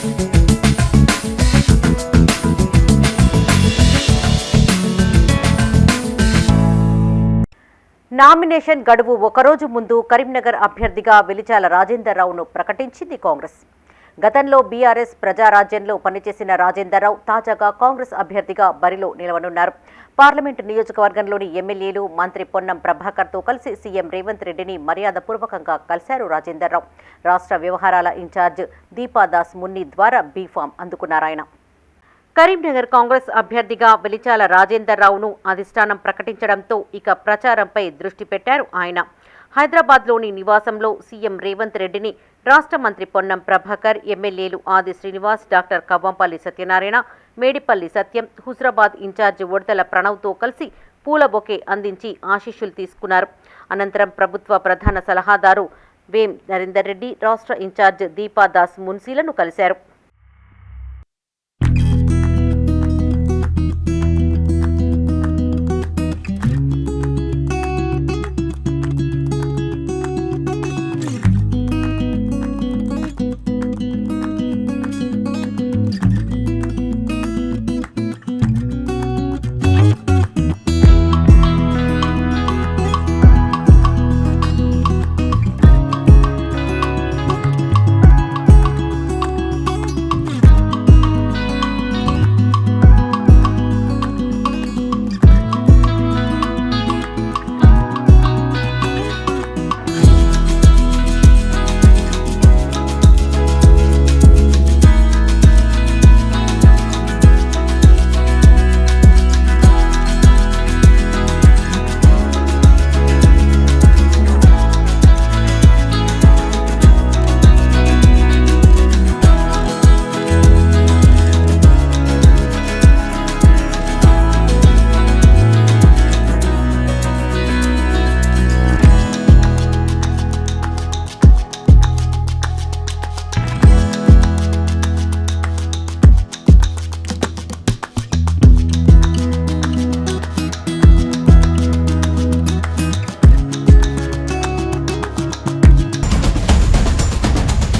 Nomination గడువు ఒకరోజు ముందు కరీంనగర్ అభ్యర్థిగా వెలిచాల రాజేందర్ రావును ప్రకటించింది కాంగ్రెస్. గతంలో బీఆర్ఎస్ ప్రజారాజ్యంలో పనిచేసిన రాజేందర్ రావు తాజాగా కాంగ్రెస్ అభ్యర్థిగా బరిలో నిలవనున్నారు. పార్లమెంటు నియోజకవర్గంలోని ఎమ్మెల్యేలు మంత్రి పొన్నం ప్రభాకర్తో కలిసి సీఎం రేవంత్ రెడ్డిని మర్యాదపూర్వకంగా కలిశారు రాజేందర్ రావు. రాష్ట్ర వ్యవహారాల ఇన్ఛార్జ్ దీపాదాస్ మున్ని ద్వారా బీఫామ్ అందుకున్నారాయన. కరీంనగర్ కాంగ్రెస్ అభ్యర్థిగా వెలిచాల రాజేందర్ రావును అధిష్టానం ప్రకటించడంతో ఇక ప్రచారంపై దృష్టి పెట్టారు ఆయన. హైదరాబాద్లోని నివాసంలో సీఎం రేవంత్ రెడ్డిని రాష్ట్ర మంత్రి పొన్నం ప్రభాకర్, ఎమ్మెల్యేలు ఆది శ్రీనివాస్, డాక్టర్ కవ్వంపల్లి సత్యనారాయణ, మేడిపల్లి సత్యం, హుజరాబాద్ ఇన్ఛార్జి ఉడతల ప్రణవ్తో కలిసి పూల బొకే అందించి ఆశీస్సులు తీసుకున్నారు. అనంతరం ప్రభుత్వ ప్రధాన సలహాదారు వేం నరేందర్ రెడ్డి, రాష్ట్ర ఇన్ఛార్జ్ దీపాదాస్ మున్సీలను కలిశారు.